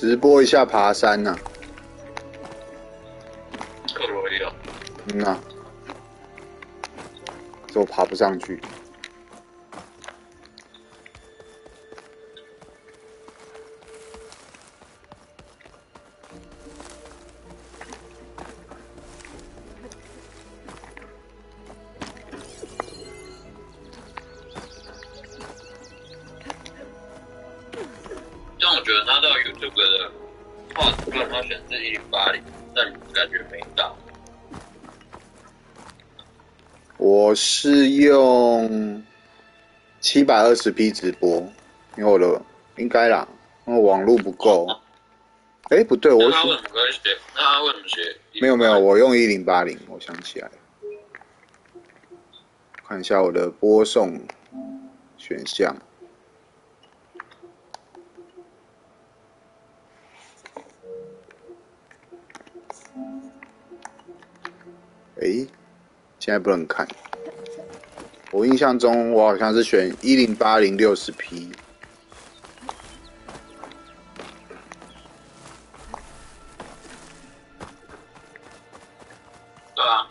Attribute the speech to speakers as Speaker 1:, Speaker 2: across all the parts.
Speaker 1: 直播一下爬山呐、
Speaker 2: 克罗伊哦。
Speaker 1: 我爬不上去。
Speaker 2: 但我觉得他到 YouTube 的画质，让他选是1080，但感觉没到。
Speaker 1: 我是用720p 直播，因为我的应该啦，因为网络不够。不对，
Speaker 2: 那他为什么可以写？那他为什么写？
Speaker 1: 没有，我用1080，我想起来了，看一下我的播送选项。现在不能看。我印象中，我好像是选1080 60p。
Speaker 2: 对啊。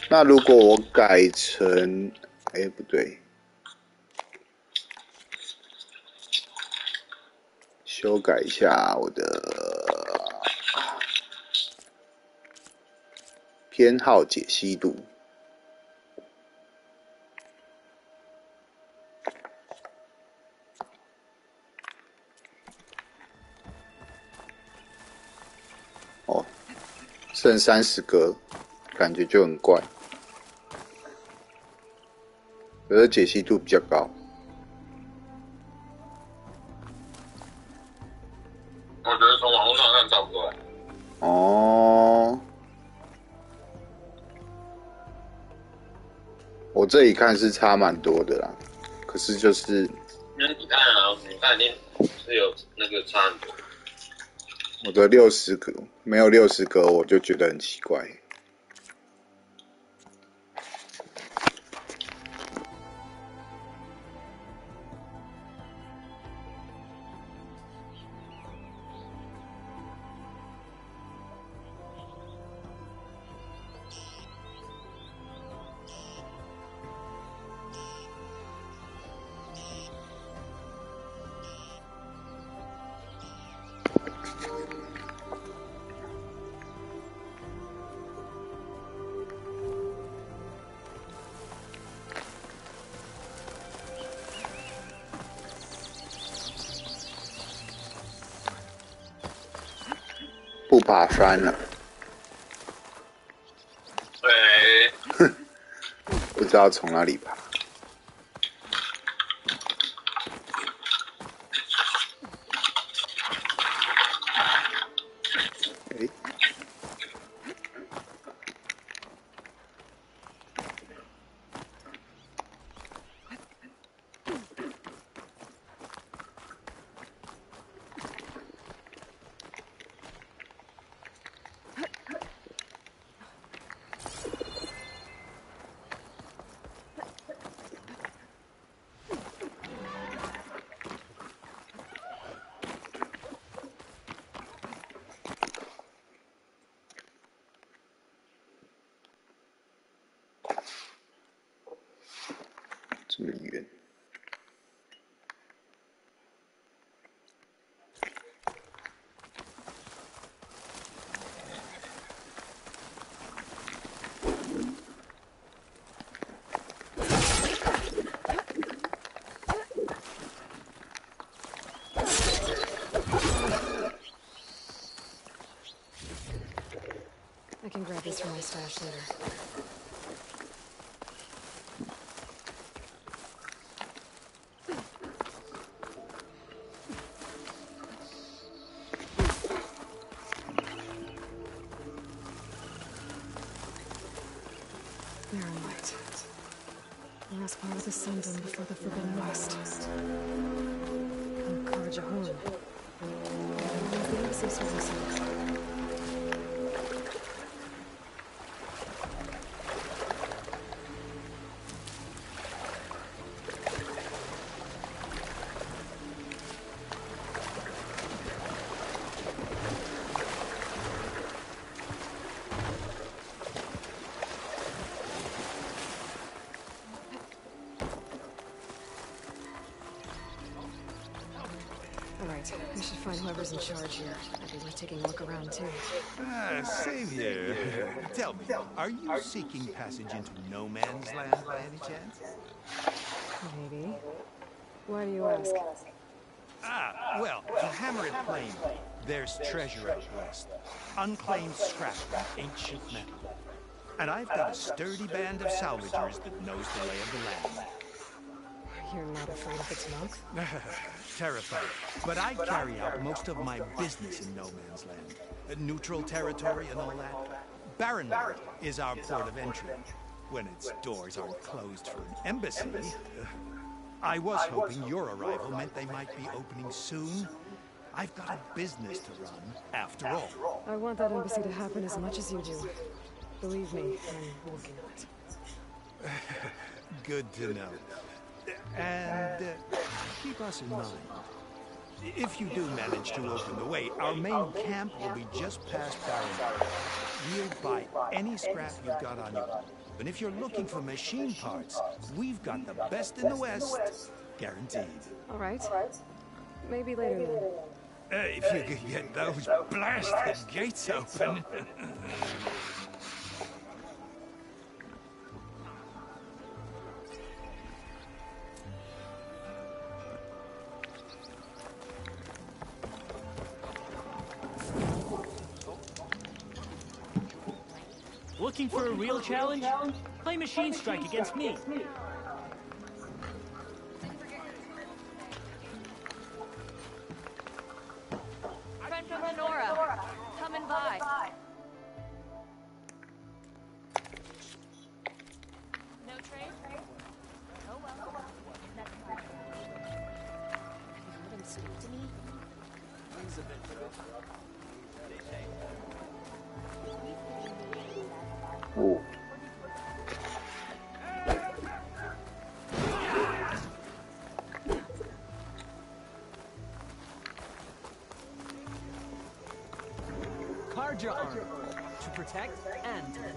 Speaker 1: 那如果我改成，不对，修改一下我的偏好解析度。剩30格，感觉就很怪。可是解析度比较高。
Speaker 2: 我觉得从网络上看差不多。
Speaker 1: 我这里看是差蛮多的啦，可是就是，
Speaker 2: 那你看啊，你看一定是有那个差很多。
Speaker 1: 我的60格没有60格，我就觉得很奇怪。不爬山了。不知道从哪里爬。这么远。
Speaker 3: I can grab this from my stash later. Mirror light. Last part of the sun done before the Forbidden West. Encourage a horn. The access was inside. Alright, I should find whoever's in charge here. I'd be worth taking a look around too.
Speaker 4: Savior, tell me, are you seeking passage into no man's land by any chance?
Speaker 3: Maybe. Why do you ask?
Speaker 4: Well, to hammer it plain, there's treasure out west. Unclaimed scrap from ancient metal. And I've got a sturdy band of salvagers that knows the lay of the land.
Speaker 3: You're not afraid of its monk?
Speaker 4: Terrified. But I carry out most of my business in no man's land. Neutral territory and all that. Barrenland is our port of entry. When its doors aren't closed for an embassy. I was hoping your arrival meant they might be opening soon. I've got a business to run, after all.
Speaker 3: I want that embassy to happen as much as you do. Believe me, I'm working on it.
Speaker 4: Good to know. And keep us in mind. If you do manage to open the way, our main camp will be just past Barrenland. We'll buy any scrap you've got on you. And if you're looking for machine parts, we've got the best in the West. Guaranteed.
Speaker 3: All right. Maybe later then.
Speaker 4: If you could get those blasted gates open.
Speaker 5: Looking for a real challenge? Play Machine Strike against me.
Speaker 6: Friend from Lenora. Coming by. No trade? Oh well. Have you heard him speak to me?
Speaker 5: Rings a bit, bro.
Speaker 1: Oh.
Speaker 5: Card your armor to protect and to play.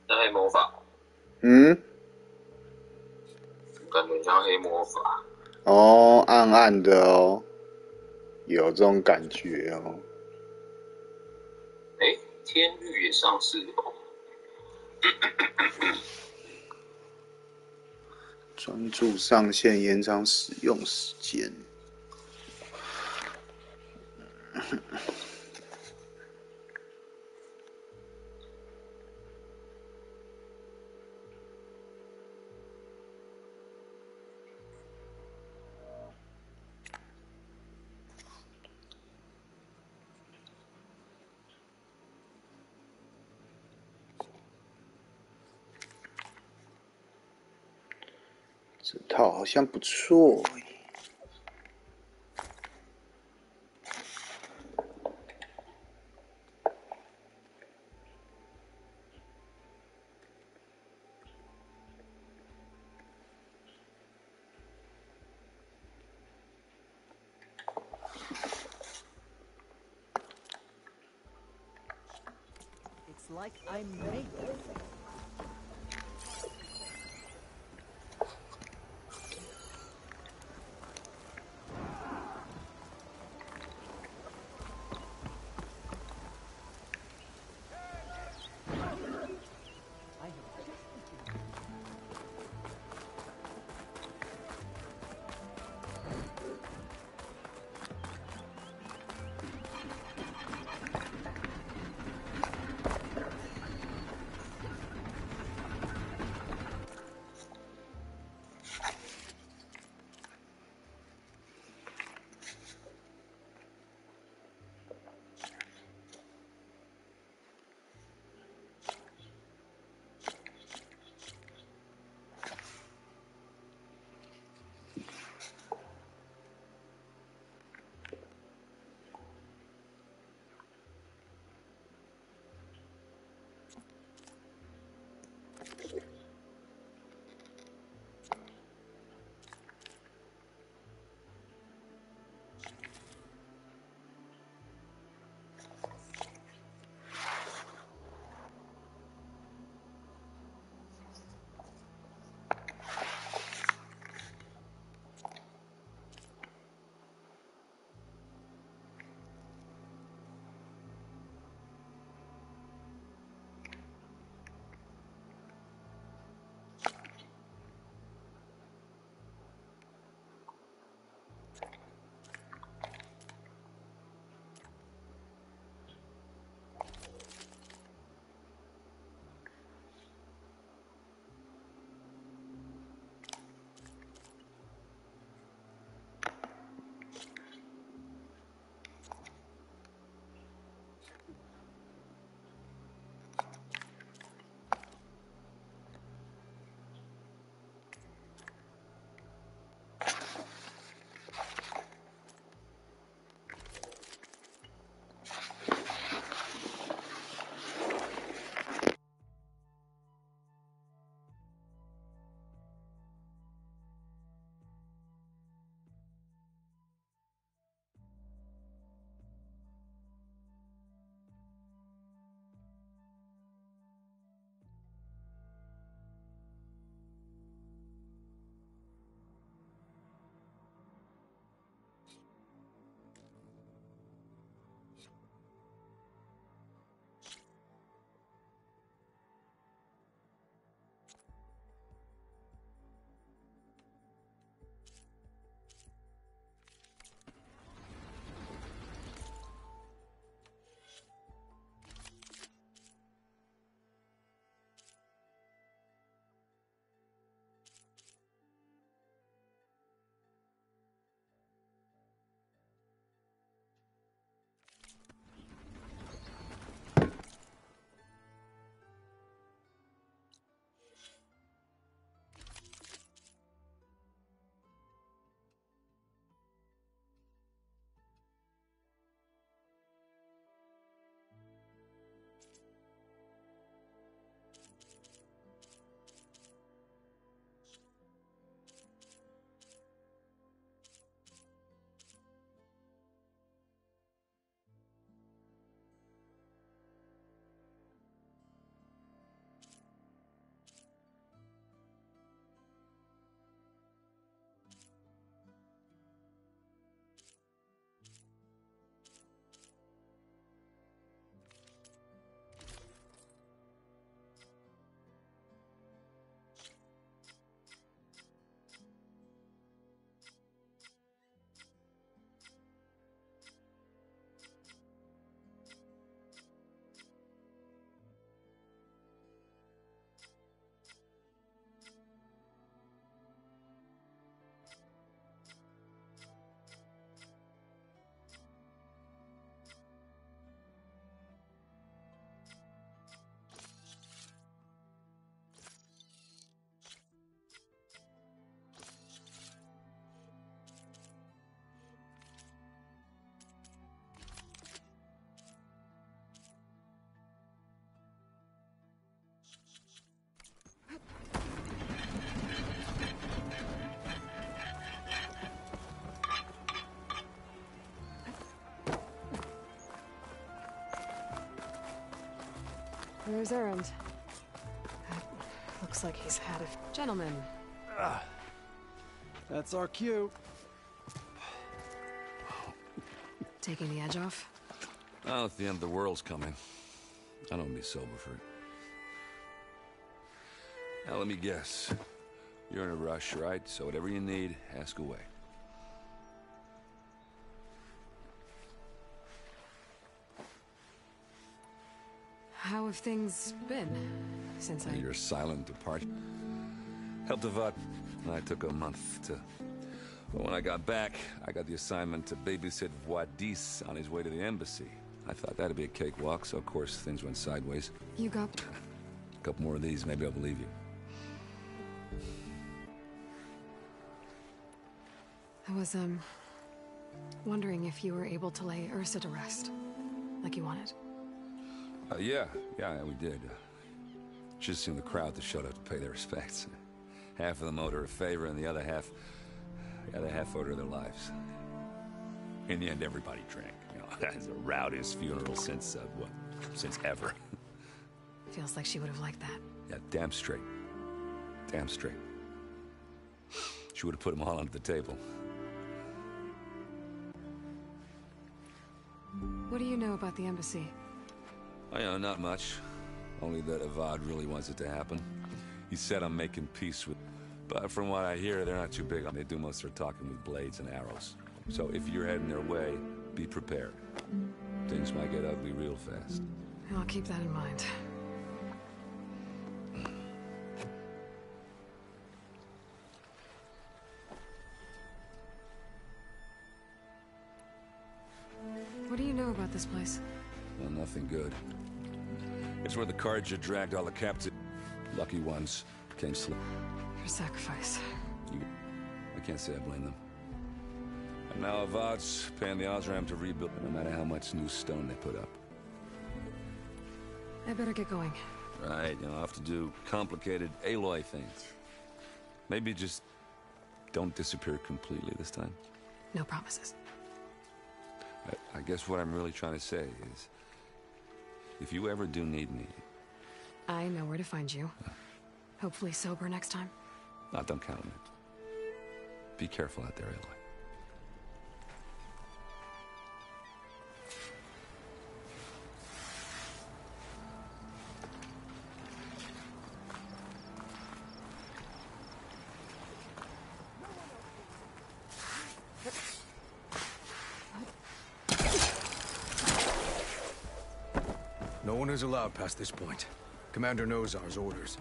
Speaker 2: 黑魔法，感觉像黑魔法。
Speaker 1: 哦，暗暗的哦，有这种感觉哦。
Speaker 2: 天域也上市哦。
Speaker 1: 专注上线，延长使用时间。这套好像不错耶。
Speaker 5: It's like I'm made of it.
Speaker 3: Where's Errand? Looks like he's had a... Gentlemen.
Speaker 7: That's our cue.
Speaker 3: Taking the edge off?
Speaker 8: Oh, if the end of the world's coming, I don't be sober for it. Now, let me guess. You're in a rush, right? So whatever you need, ask away.
Speaker 3: How have things been since I...
Speaker 8: Your silent departure helped Avad, and I took a month to... But when I got back, I got the assignment to babysit Wadis on his way to the embassy. I thought that'd be a cakewalk, so of course things went sideways.
Speaker 3: You got...
Speaker 8: A couple more of these, maybe I'll believe you.
Speaker 3: I was, wondering if you were able to lay Ursa to rest, like you wanted.
Speaker 8: Yeah, we did. Just seemed the crowd that showed up to pay their respects. Half of them owed her a favor, and the other half owed her their lives. In the end, everybody drank. You know, that's the rowdiest funeral since ever.
Speaker 3: Feels like she would have liked that.
Speaker 8: Yeah, damn straight. Damn straight. She would have put them all under the table.
Speaker 3: What do you know about the embassy?
Speaker 8: Oh, yeah, not much. Only that Avad really wants it to happen. He said I'm making peace with... But from what I hear, they're not too big. They do most of their talking with blades and arrows. So if you're heading their way, be prepared. Things might get ugly real fast.
Speaker 3: I'll keep that in mind. What do you know about this place?
Speaker 8: Well, nothing good. It's where the Carja dragged all the captives. Lucky ones came slip.
Speaker 3: For sacrifice.
Speaker 8: I can't say I blame them. And now Avad's paying the Osram to rebuild, no matter how much new stone they put up.
Speaker 3: I better get going.
Speaker 8: Right, I'll have to do complicated Aloy things. Maybe just don't disappear completely this time.
Speaker 3: No promises.
Speaker 8: I guess what I'm really trying to say is, if you ever do need me...
Speaker 3: I know where to find you. Hopefully sober next time.
Speaker 8: No, don't count on it. Be careful out there, Aloy.
Speaker 7: No one is allowed past this point. Commander Nozar's orders.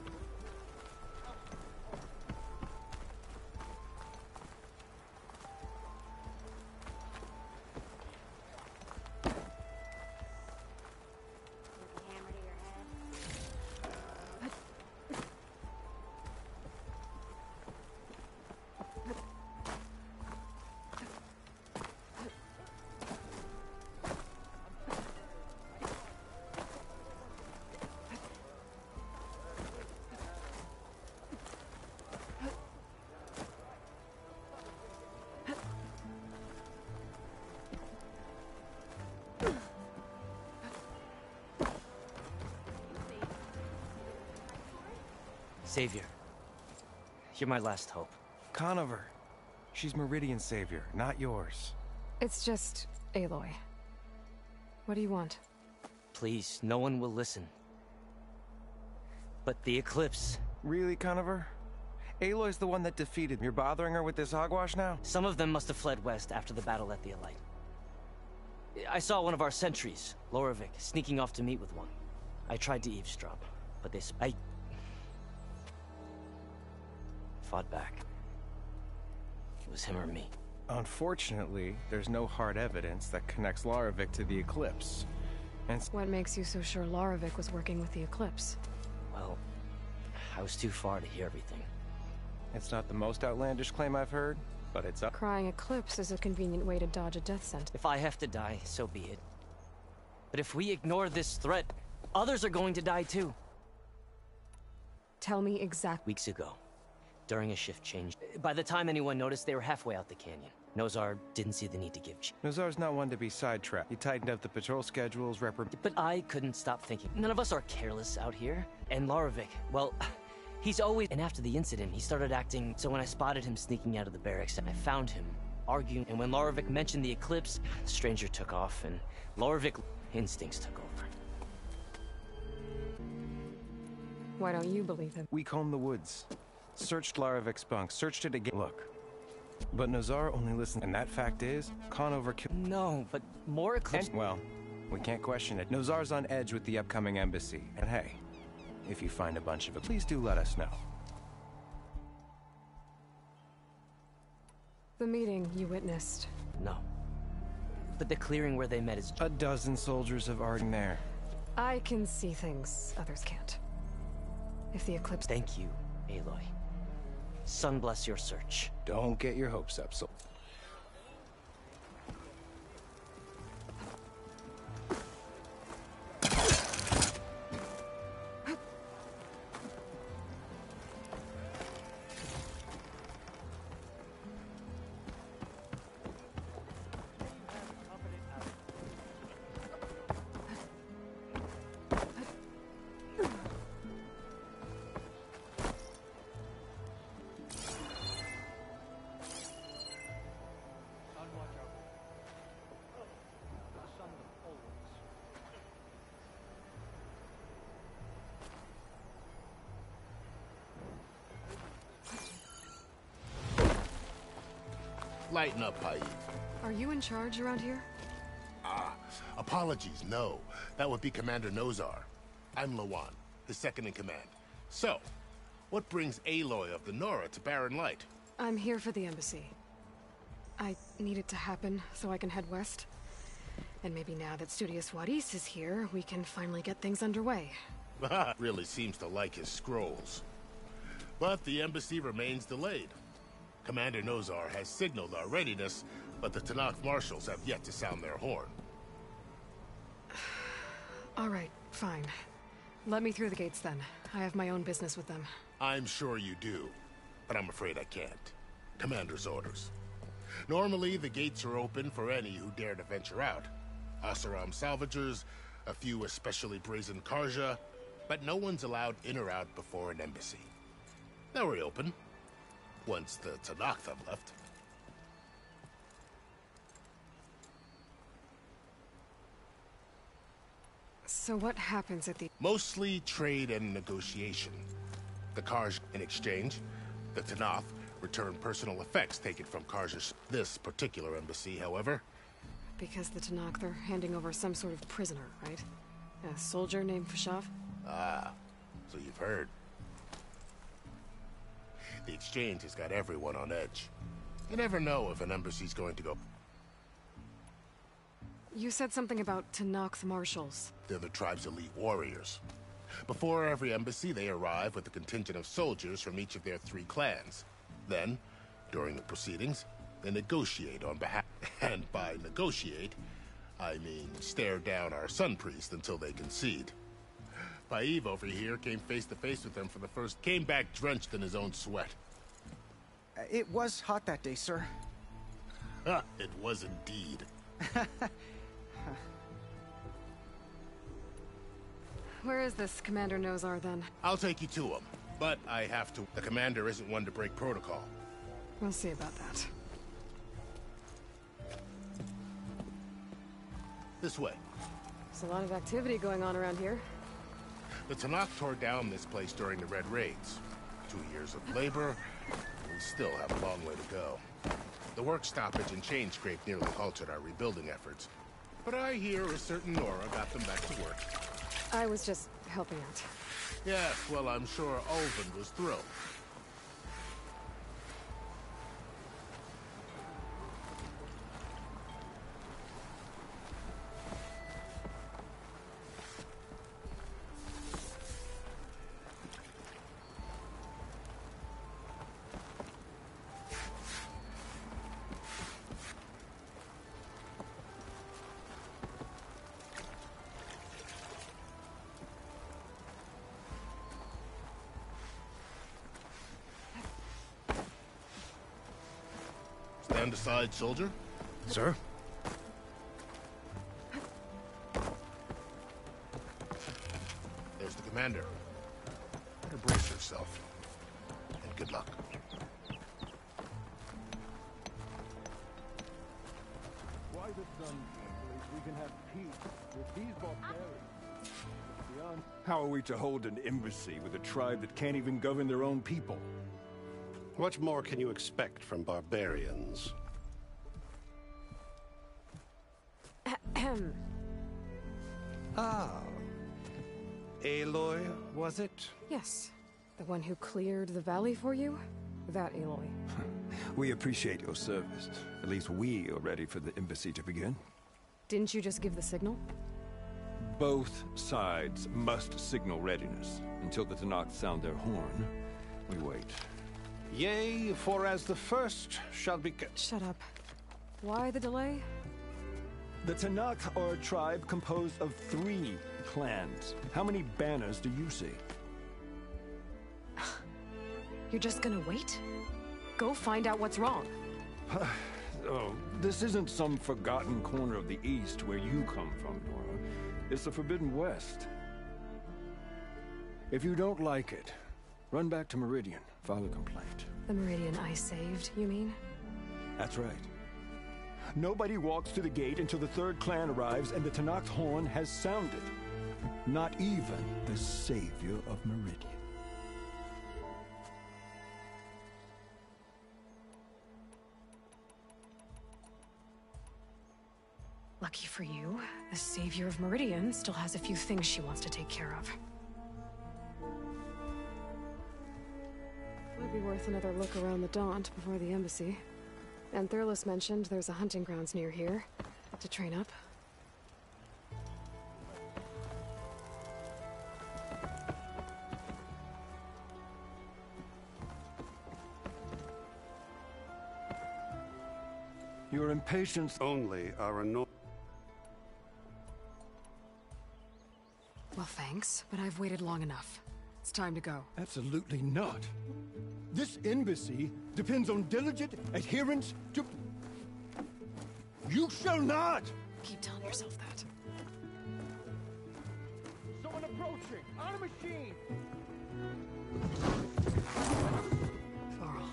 Speaker 9: Savior, you're my last hope.
Speaker 10: Conover. She's Meridian's savior, not yours.
Speaker 3: It's just Aloy. What do you want?
Speaker 9: Please, no one will listen. But the Eclipse...
Speaker 10: Really, Conover? Aloy's the one that defeated me. You're bothering her with this hogwash now?
Speaker 9: Some of them must have fled west after the battle at the Elite. I saw one of our sentries, Loravik, sneaking off to meet with one. I tried to eavesdrop, but I fought back. It was him or me.
Speaker 10: Unfortunately, there's no hard evidence that connects Loravik to the Eclipse. And
Speaker 3: What makes you so sure Loravik was working with the Eclipse?
Speaker 9: Well, I was too far to hear everything.
Speaker 10: it's not the most outlandish claim I've heard, but it's up.
Speaker 3: Crying Eclipse is a convenient way to dodge a death sentence.
Speaker 9: If I have to die, so be it. But if we ignore this threat, others are going to die too.
Speaker 3: Tell me exactly.
Speaker 9: Weeks ago, during a shift change, by the time anyone noticed, they were halfway out the canyon. Nozar didn't see the need to give
Speaker 10: Nozar's not one to be sidetracked. He tightened up the patrol schedules,
Speaker 9: But I couldn't stop thinking. None of us are careless out here. And Larovic, well, he's always... And after the incident, he started acting... So when I spotted him sneaking out of the barracks, I found him arguing. And when Larovic mentioned the eclipse, the stranger took off, and Larovic instincts took over.
Speaker 3: Why don't you believe him?
Speaker 10: We combed the woods, searched Larovic's bunk, searched it again. Look. But Nozar only listened, and that fact is, Conover killed...
Speaker 9: No, but more eclipse...
Speaker 10: Well, we can't question it. Nozar's on edge with the upcoming embassy. And hey, if you find a bunch of it, please do let us know.
Speaker 3: The meeting you witnessed.
Speaker 9: No. But the clearing where they met is...
Speaker 10: A dozen soldiers of Arden there.
Speaker 3: I can see things others can't. If the eclipse...
Speaker 9: Thank you, Aloy. Sun bless your search.
Speaker 10: Don't get your hopes up, so...
Speaker 11: Lighten up, Paid.
Speaker 3: Are you in charge around here?
Speaker 11: Apologies, no. That would be Commander Nozar. I'm Lawan, his second in command. So, what brings Aloy of the Nora to Barren Light?
Speaker 3: I'm here for the embassy. I need it to happen so I can head west. And maybe now that Studious Wadis is here, we can finally get things underway.
Speaker 11: Really seems to like his scrolls. But the embassy remains delayed. Commander Nozar has signaled our readiness, but the Tanakh marshals have yet to sound their horn.
Speaker 3: All right, fine. Let me through the gates then. I have my own business with them.
Speaker 11: I'm sure you do, but I'm afraid I can't. Commander's orders. Normally, the gates are open for any who dare to venture out. Asaram salvagers, a few especially brazen Karja, but no one's allowed in or out before an embassy. They'll reopen, once the Tanakh have left.
Speaker 3: So what happens at the...
Speaker 11: Mostly trade and negotiation. The Karj in exchange, the Tanakh return personal effects taken from Karja's. This particular embassy, however...
Speaker 3: Because the Tanakh, they're handing over some sort of prisoner, right? A soldier named Fashav?
Speaker 11: Ah, so you've heard. The exchange has got everyone on edge. You never know if an embassy's going to go...
Speaker 3: You said something about Tanakh marshals.
Speaker 11: They're the tribe's elite warriors. Before every embassy, they arrive with a contingent of soldiers from each of their 3 clans. Then, during the proceedings, they negotiate on behalf... And by negotiate, I mean stare down our sun priest until they concede. Paiv over here came face to face with them for the first... Came back drenched in his own sweat.
Speaker 12: It was hot that day, sir.
Speaker 11: It was indeed.
Speaker 3: Where is this Commander Nozar, then?
Speaker 11: I'll take you to him, but I have to... The commander isn't one to break protocol.
Speaker 3: We'll see about that.
Speaker 11: This way.
Speaker 3: There's a lot of activity going on around here.
Speaker 11: The Tanakh tore down this place during the Red Raids. 2 years of labor, we still have a long way to go. The work stoppage and chain scrape nearly halted our rebuilding efforts. But I hear a certain Nora got them back to work.
Speaker 3: I was just helping out.
Speaker 11: Yes, well, I'm sure Ulvin was thrilled. undersized soldier?
Speaker 7: Sir?
Speaker 11: There's the commander. Better brace yourself. And good luck.
Speaker 13: Why the sun we can have peace with these barbarians? Beyond...
Speaker 14: How are we to hold an embassy with a tribe that can't even govern their own people?
Speaker 15: What more can you expect from barbarians?
Speaker 3: Ahem.
Speaker 10: Ah. Aloy, was it?
Speaker 3: Yes. The one who cleared the valley for you? That Aloy.
Speaker 14: We appreciate your service. At least we are ready for the embassy to begin.
Speaker 3: Didn't you just give the signal?
Speaker 14: Both sides must signal readiness. Until the Tanakh sound their horn, we wait.
Speaker 15: Yea, for as the first shall be...
Speaker 3: Shut up. Why the delay?
Speaker 14: The Tanakh are a tribe composed of 3 clans. How many banners do you see?
Speaker 3: You're just gonna wait? Go find out what's wrong.
Speaker 14: Oh, this isn't some forgotten corner of the East where you come from, Nora. It's the Forbidden West. If you don't like it, run back to Meridian, file a complaint.
Speaker 3: The Meridian I saved, you mean?
Speaker 14: That's right. Nobody walks to the gate until the 3rd clan arrives and the Tanakh's horn has sounded. Not even the savior of Meridian.
Speaker 3: Lucky for you, the savior of Meridian still has a few things she wants to take care of. Might be worth another look around the Daunt before the embassy. And Thurles mentioned there's a hunting grounds near here to train up.
Speaker 14: Your impatience
Speaker 15: only are annoying.
Speaker 3: Well, thanks, but I've waited long enough. It's time to go.
Speaker 14: Absolutely not. This embassy depends on diligent adherence to... You shall not!
Speaker 3: Keep telling yourself that.
Speaker 13: Someone approaching! On a machine!
Speaker 3: Varl.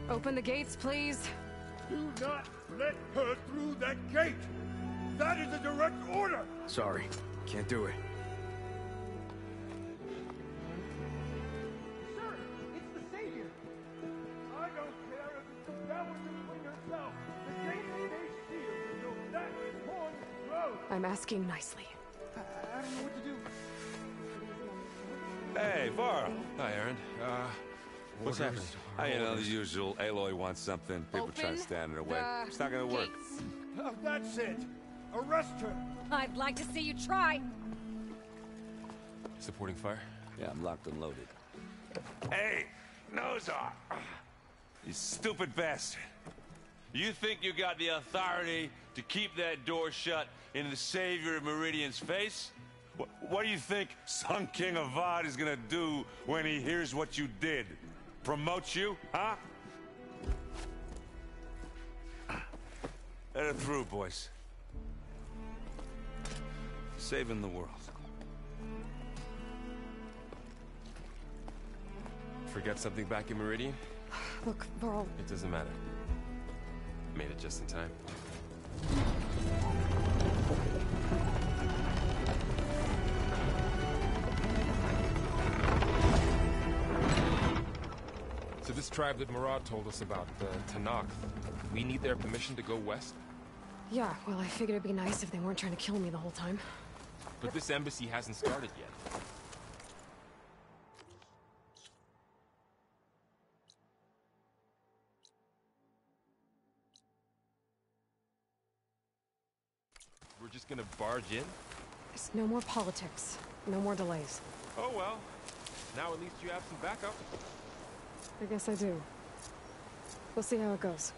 Speaker 3: Open the gates, please.
Speaker 14: Do not let her through that gate! That is a direct order!
Speaker 7: Sorry, can't do it.
Speaker 13: Sir, it's the savior!
Speaker 14: I don't care if it's the Balancing Queen herself! The gate stays sealed until that horn blows!
Speaker 3: I'm asking nicely.
Speaker 13: I don't know what to do.
Speaker 8: Hey, Varl.
Speaker 10: Hi, Aaron. What's happening?
Speaker 8: You know, the usual. Aloy wants something. People try to stand in her way. It's not gonna work.
Speaker 14: That's it! Arrest her!
Speaker 6: I'd like to see you try.
Speaker 10: Supporting fire?
Speaker 8: Yeah, I'm locked and loaded. Hey, Nozar! You stupid bastard. You think you got the authority to keep that door shut in the savior of Meridian's face? What do you think Sun King Avad is gonna do when he hears what you did? Promote you, huh? Let her through, boys. Saving the world.
Speaker 10: Forget something back in Meridian?
Speaker 3: Look, Varl.
Speaker 10: It doesn't matter. Made it just in time.
Speaker 16: So this tribe that Murad told us about, the Tanakh, we need their permission to go west?
Speaker 3: Yeah, well, I figured it'd be nice if they weren't trying to kill me the whole time.
Speaker 16: But this embassy hasn't started yet. We're just gonna barge in?
Speaker 3: There's no more politics. No more delays.
Speaker 16: Oh well. Now at least you have some backup.
Speaker 3: I guess I do. We'll see how it goes.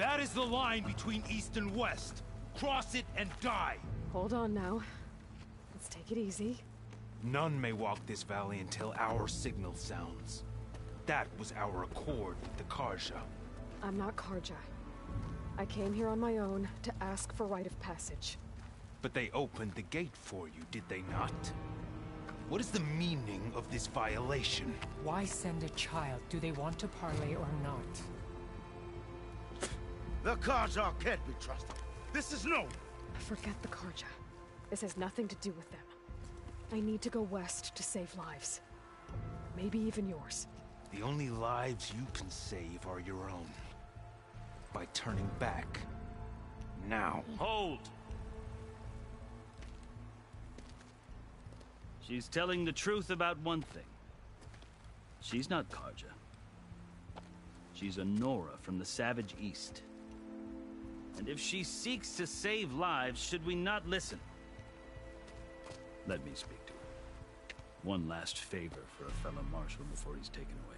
Speaker 4: That is the line between East and West. Cross it and die.
Speaker 3: Hold on now. Let's take it easy.
Speaker 4: None may walk this valley until our signal sounds. That was our accord with the Karja.
Speaker 3: I'm not Karja. I came here on my own to ask for rite of passage.
Speaker 4: But they opened the gate for you, did they not? What is the meaning of this violation?
Speaker 17: Why send a child? Do they want to parley or not?
Speaker 18: The Karja can't be trusted. This is no...
Speaker 3: Forget the Karja. This has nothing to do with them. I need to go west to save lives. Maybe even yours.
Speaker 4: The only lives you can save are your own. By turning back. Now.
Speaker 19: Hold! She's telling the truth about one thing. She's not Karja. She's a Nora from the Savage East. And if she seeks to save lives, should we not listen? Let me speak to her. One last favor for a fellow marshal before he's taken away.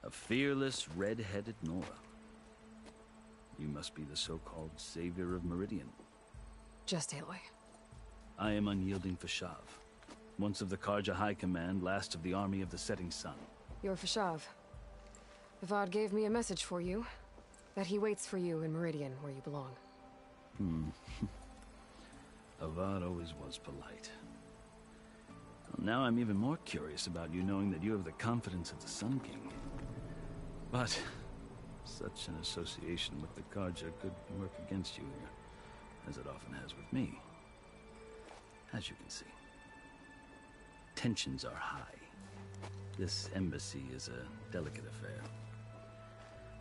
Speaker 19: A fearless, red-headed Nora. You must be the so-called savior of Meridian.
Speaker 3: Just Aloy.
Speaker 19: I am unyielding Fashav. Once of the Karja High Command, last of the army of the Setting Sun.
Speaker 3: You're Fashav. Avad gave me a message for you. That he waits for you in Meridian, where you belong.
Speaker 19: Avad always was polite. Well, now I'm even more curious about you, knowing that you have the confidence of the Sun King. But such an association with the Karja could work against you here, as it often has with me. As you can see, tensions are high. This embassy is a delicate affair.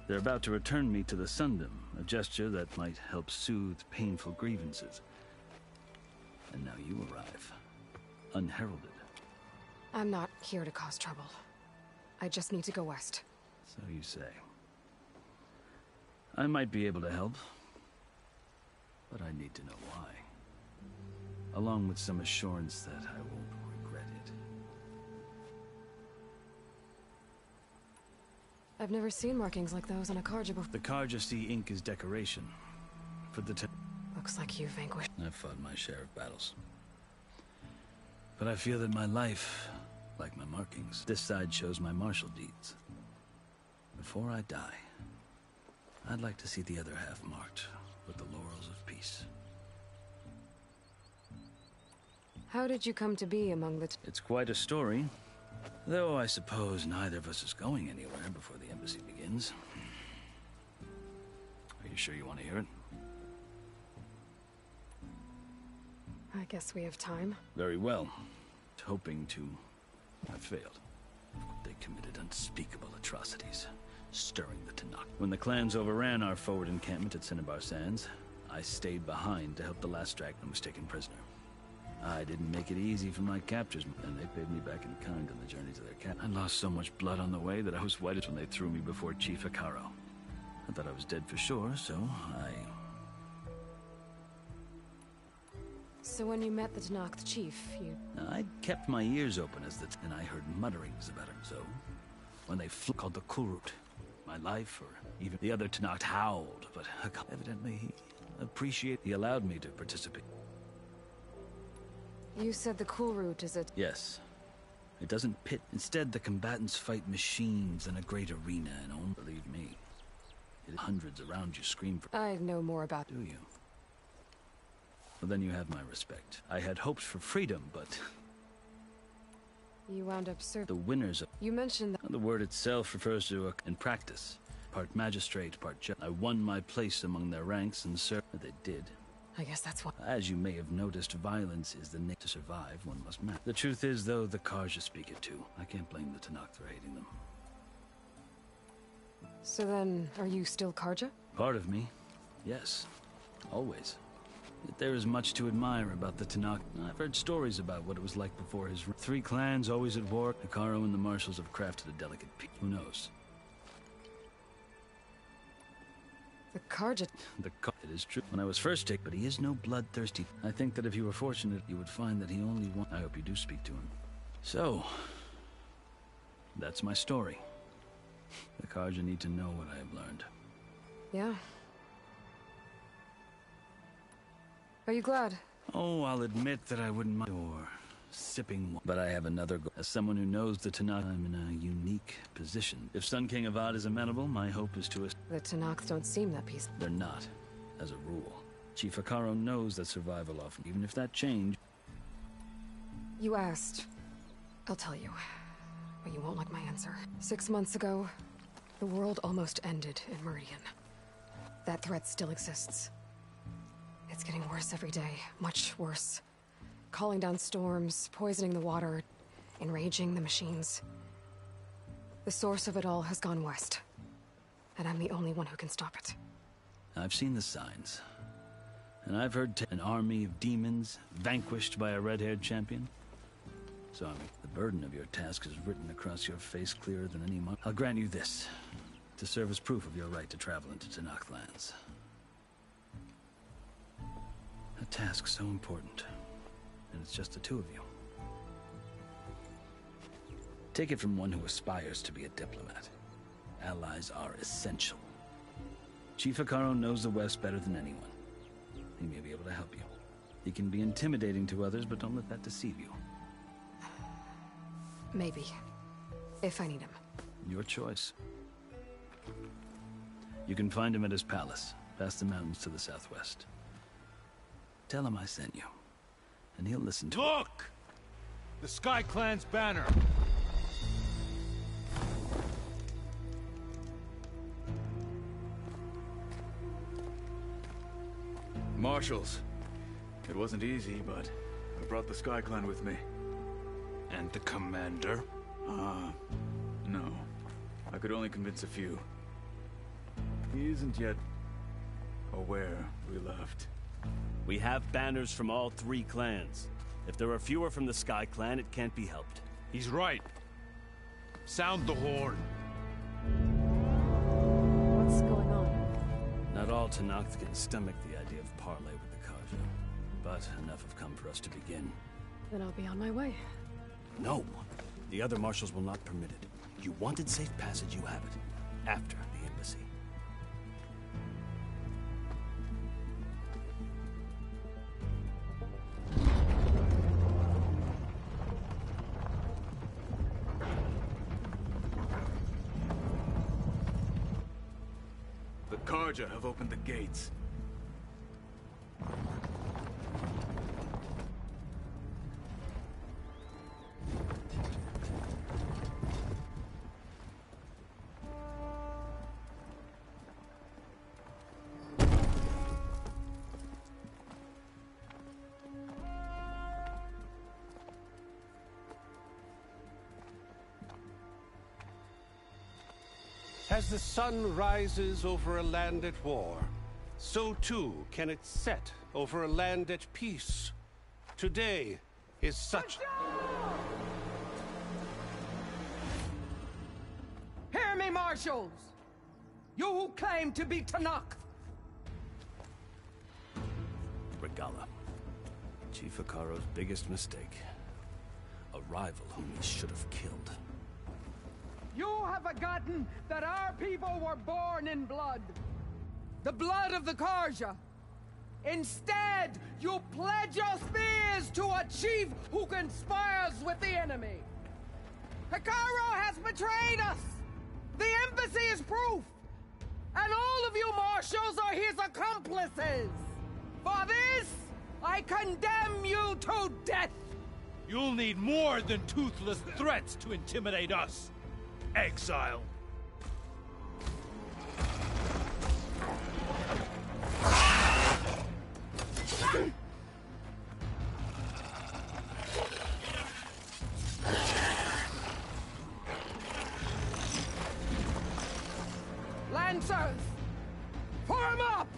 Speaker 19: They're about to return me to the Sundom, a gesture that might help soothe painful grievances. And now you arrive, unheralded.
Speaker 3: I'm not here to cause trouble. I just need to go west.
Speaker 19: So you say. I might be able to help, but I need to know why. Along with some assurance that I won't regret it.
Speaker 3: I've never seen markings like those on a Karja before.
Speaker 19: The Karja see ink as decoration. For the
Speaker 3: Looks like you vanquished.
Speaker 19: I've fought my share of battles. But I feel that my life, like my markings, this side shows my martial deeds. Before I die, I'd like to see the other half marked with the laurels of peace.
Speaker 3: How did you come to be among the...
Speaker 19: It's quite a story. Though I suppose neither of us is going anywhere before the embassy begins. Are you sure you want to hear it?
Speaker 3: I guess we have time.
Speaker 19: Very well. Hoping to... I failed. They committed unspeakable atrocities, stirring the Tanakh. When the clans overran our forward encampment at Cinnabar Sands, I stayed behind to help the last Dracon was taken prisoner. I didn't make it easy for my captors, and they paid me back in kind on the journey to their camp. I lost so much blood on the way that I was whitest when they threw me before Chief Hikaru. I thought I was dead for sure, so I...
Speaker 3: So when you met the Tanakh chief, you...
Speaker 19: I'd kept my ears open and I heard mutterings about him, so... When they called the Kulrut, my life, or even the other Tanakh howled, but evidently he allowed me to participate.
Speaker 3: You said the Kulrut is a...
Speaker 19: Yes. It doesn't pit. Instead, the combatants fight machines in a great arena, and only believe me. Hundreds around you scream for...
Speaker 3: I know more about...
Speaker 19: Do you? Well, then you have my respect. I had hoped for freedom, but...
Speaker 3: You wound up serving...
Speaker 19: The winners of...
Speaker 3: You mentioned that...
Speaker 19: The word itself refers to in practice. Part magistrate, part judge. I won my place among their ranks and served... They did.
Speaker 3: I guess that's what...
Speaker 19: As you may have noticed, violence is the name to survive. One must match. The truth is, though, the Karja speak it too. I can't blame the Tanakh for hating them.
Speaker 3: So then, are you still Karja?
Speaker 19: Part of me. Yes. Always. Yet there is much to admire about the Tanakh. I've heard stories about what it was like before his... 3 clans always at war. Hikaru and the marshals have crafted a delicate peace. Who knows?
Speaker 3: The Karja...
Speaker 19: It is true. When I was first taken, but he is no bloodthirsty. I think that if you were fortunate, you would find that he only wants... I hope you do speak to him. So, that's my story. The Karja need to know what I have learned.
Speaker 3: Yeah. Are you glad?
Speaker 19: Oh, I'll admit that I wouldn't mind or sipping one. But I have another goal. As someone who knows the Tanakh, I'm in a unique position. If Sun King Avad is amenable, my hope is to...
Speaker 3: The Tanakhs don't seem that peaceful.
Speaker 19: They're not, as a rule. Chief Akaro knows that survival often, even if that changed...
Speaker 3: You asked. I'll tell you. But you won't like my answer. 6 months ago, the world almost ended in Meridian. That threat still exists. It's getting worse every day. Much worse. Calling down storms, poisoning the water, enraging the machines. The source of it all has gone west. And I'm the only one who can stop it.
Speaker 19: I've seen the signs. And I've heard an army of demons vanquished by a red-haired champion. So the burden of your task is written across your face clearer than any monk. I'll grant you this, to serve as proof of your right to travel into Tanakh lands. A task so important, and it's just the two of you. Take it from one who aspires to be a diplomat. Allies are essential. Chief Akaro knows the West better than anyone. He may be able to help you. He can be intimidating to others, but don't let that deceive you.
Speaker 3: Maybe. If I need him.
Speaker 19: Your choice. You can find him at his palace, past the mountains to the southwest. Tell him I sent you, and he'll listen to it.
Speaker 20: Look! The Sky Clan's banner!
Speaker 21: Marshals. It wasn't easy, but I brought the Sky Clan with me.
Speaker 20: And the commander?
Speaker 21: No. I could only convince a few. He isn't yet aware we left.
Speaker 22: We have banners from all 3 clans. If there are fewer from the Sky Clan, it can't be helped.
Speaker 20: He's right. Sound the horn.
Speaker 3: What's going on?
Speaker 22: Not all Tanakh can stomach the idea of parley with the Karja. But enough have come for us to begin.
Speaker 3: Then I'll be on my way.
Speaker 22: No! The other marshals will not permit it. You wanted safe passage, you have it. After the embassy.
Speaker 21: The Karja have opened the gates.
Speaker 15: As the sun rises over a land at war, so too can it set over a land at peace. Today is such...
Speaker 23: Hear me, marshals! You who claim to be Tanakh!
Speaker 22: Regala. Chief Akaro's biggest mistake. A rival whom he should have killed.
Speaker 23: You have forgotten that our people were born in blood. The blood of the Karja. Instead, you pledge your spears to a chief who conspires with the enemy. Akaro has betrayed us. The embassy is proof. And all of you marshals are his accomplices. For this, I condemn you to death.
Speaker 20: You'll need more than toothless threats to intimidate us. Exile.
Speaker 23: Lancers, form up!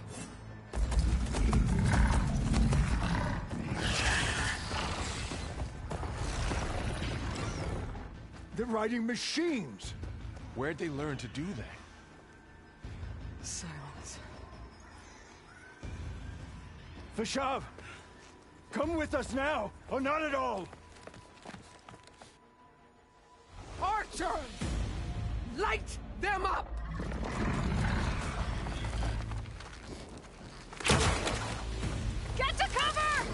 Speaker 14: They're riding machines.
Speaker 16: Where'd they learn to do that?
Speaker 3: Silence.
Speaker 14: Vashav! Come with us now, or not at all!
Speaker 23: Archers! Light them up!
Speaker 6: Get to cover!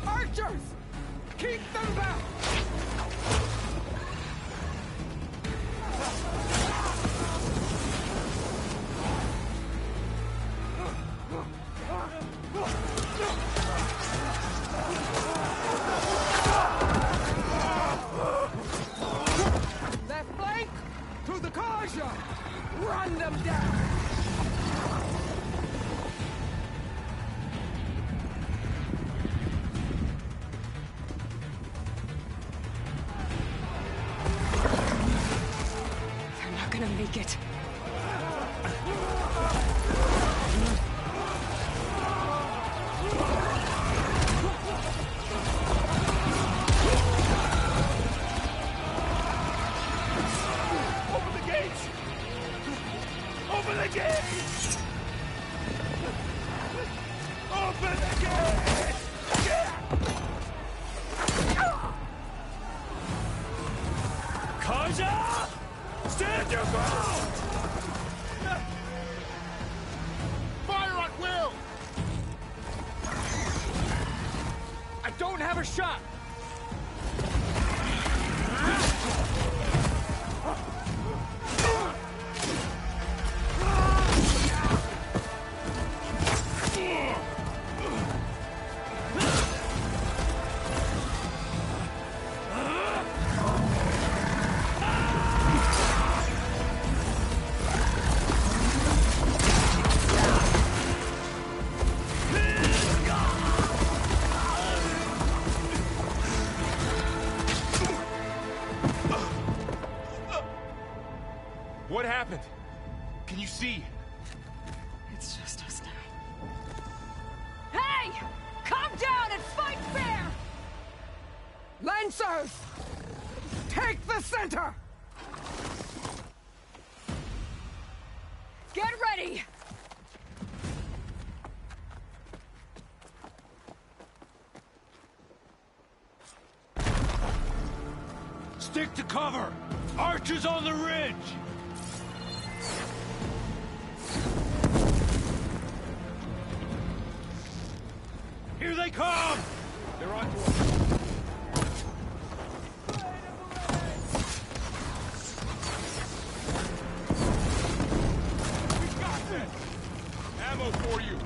Speaker 23: Archers! Keep them back! Left flank! To the Karja! Run them down!
Speaker 3: They're not gonna make it.
Speaker 20: Open the gates! Open the gates! Open the gates! Kaja! Stand your ground!
Speaker 18: Fire at will!
Speaker 20: I don't have a shot!
Speaker 16: What happened? Can you see?
Speaker 3: It's just us now.
Speaker 6: Hey! Calm down and fight fair!
Speaker 23: Lancers! Take the center!
Speaker 6: Get ready!
Speaker 20: Stick to cover! Archers on the ridge! Here they come!
Speaker 16: They're on to us.
Speaker 20: We got this!
Speaker 16: Ammo for you!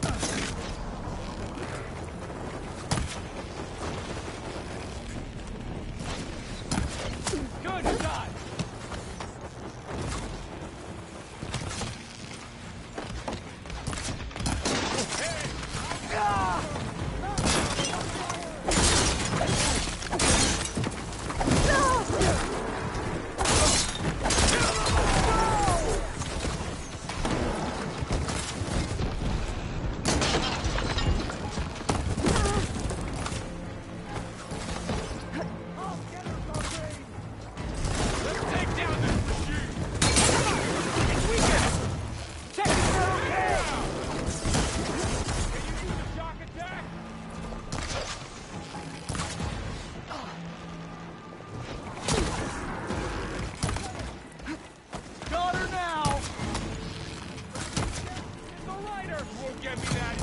Speaker 20: Good shot!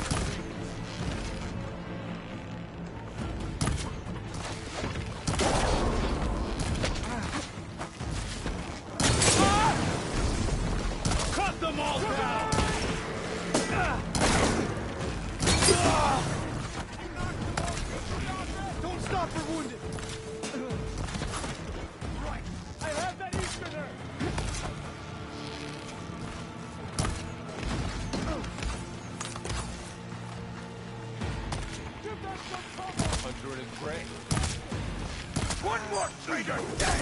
Speaker 18: One more traitor dead!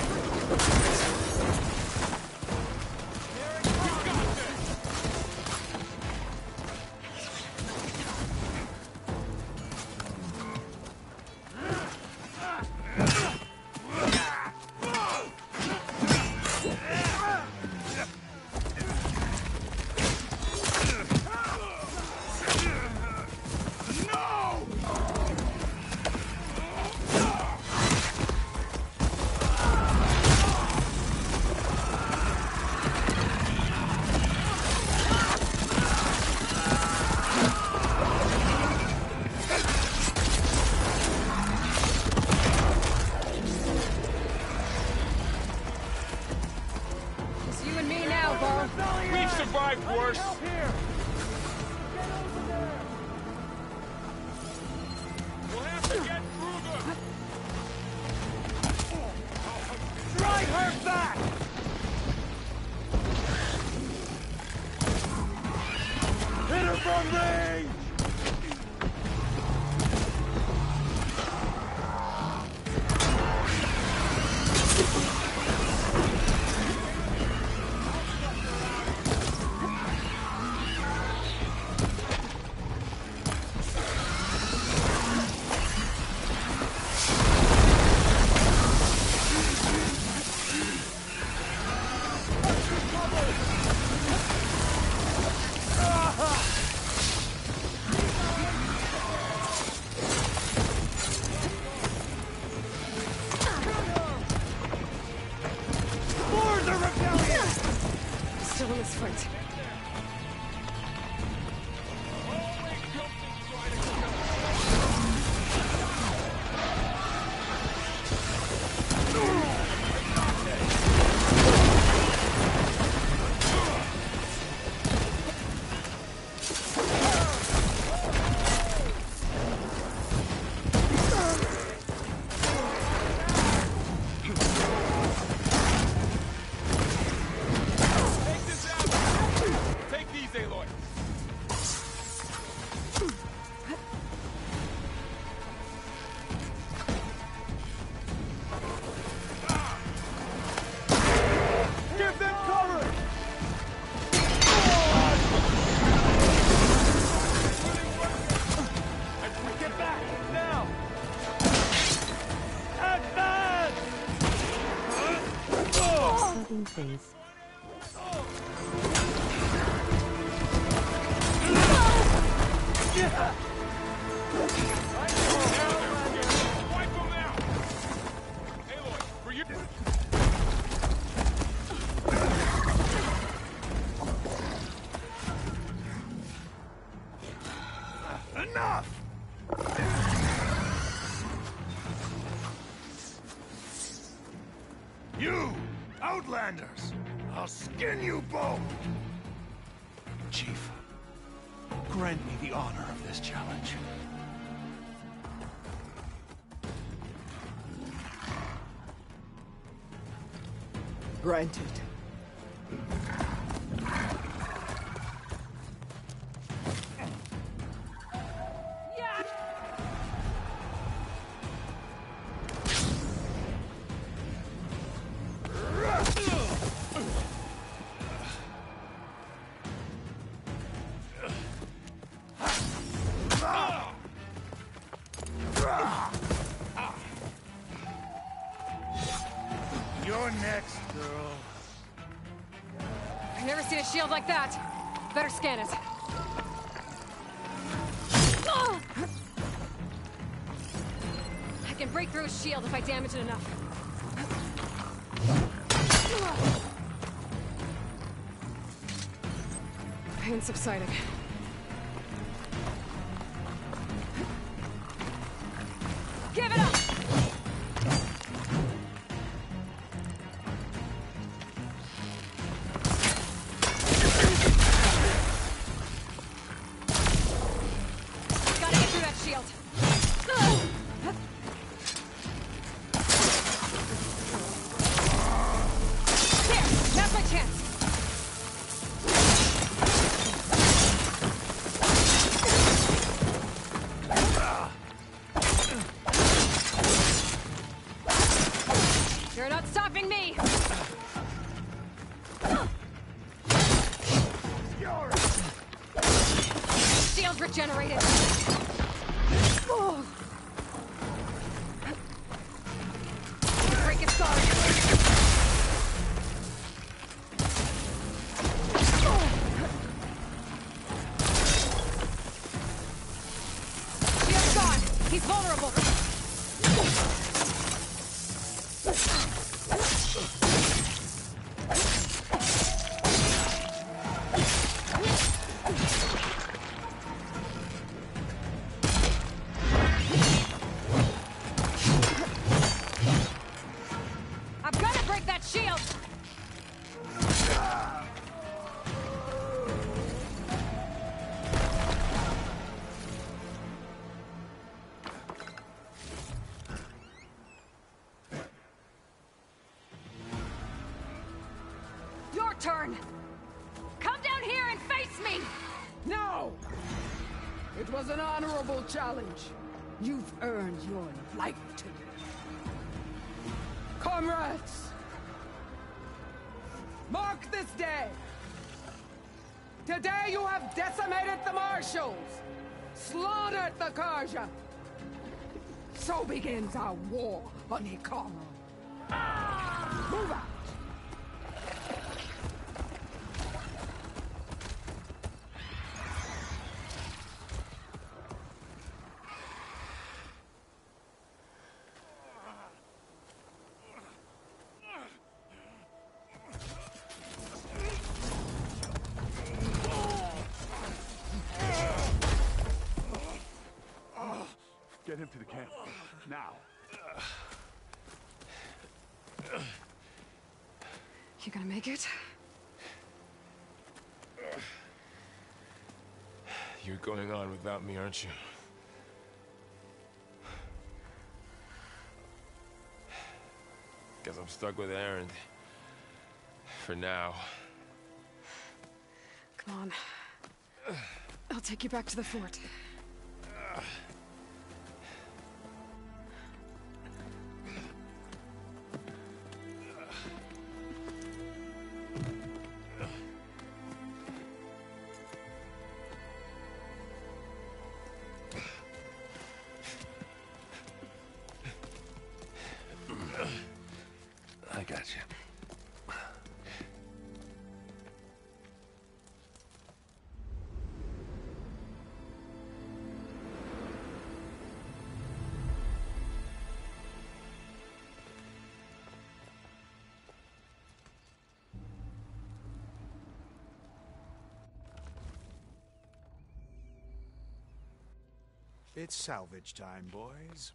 Speaker 18: on range!
Speaker 3: Still in this fight.
Speaker 1: Phase.
Speaker 18: Enough! You! Outlanders! I'll skin you both!
Speaker 4: Chief, grant me the honor of this challenge.
Speaker 12: Granted.
Speaker 18: You're next, girl.
Speaker 3: I've never seen a shield like that. Better scan it. I can break through a shield if I damage it enough. Pain subsiding. Give it up! Gotta get through that shield. There! Now's my chance! You're not stopping me! Shield regenerated! Oh. Break its guard! Shield's gone! He's vulnerable! I'm gonna break that shield! Your turn! Come down here and face me!
Speaker 23: No! was an honorable challenge. You've earned your life today. Comrades! Mark this day! Today you have decimated the Marshals! Slaughtered the Karja! So begins our war on Hikaru. Move out!
Speaker 13: Get him to the camp. Now.
Speaker 3: You gonna make it?
Speaker 16: You're going on without me, aren't you? Guess I'm stuck with Aaron. For now.
Speaker 3: Come on. I'll take you back to the fort.
Speaker 16: I got you.
Speaker 4: It's salvage time, boys.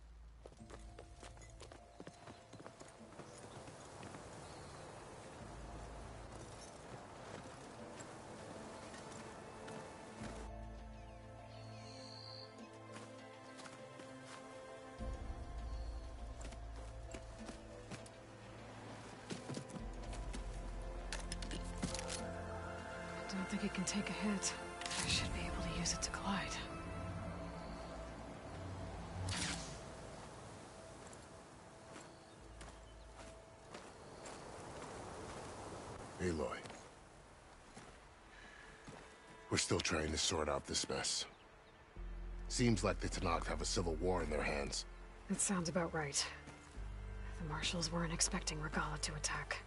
Speaker 3: I don't think it can take a hit. I should be able to use it to glide.
Speaker 11: Aloy. We're still trying to sort out this mess. Seems like the Tenakth have a civil war in their hands.
Speaker 3: That sounds about right. The Marshals weren't expecting Regala to attack.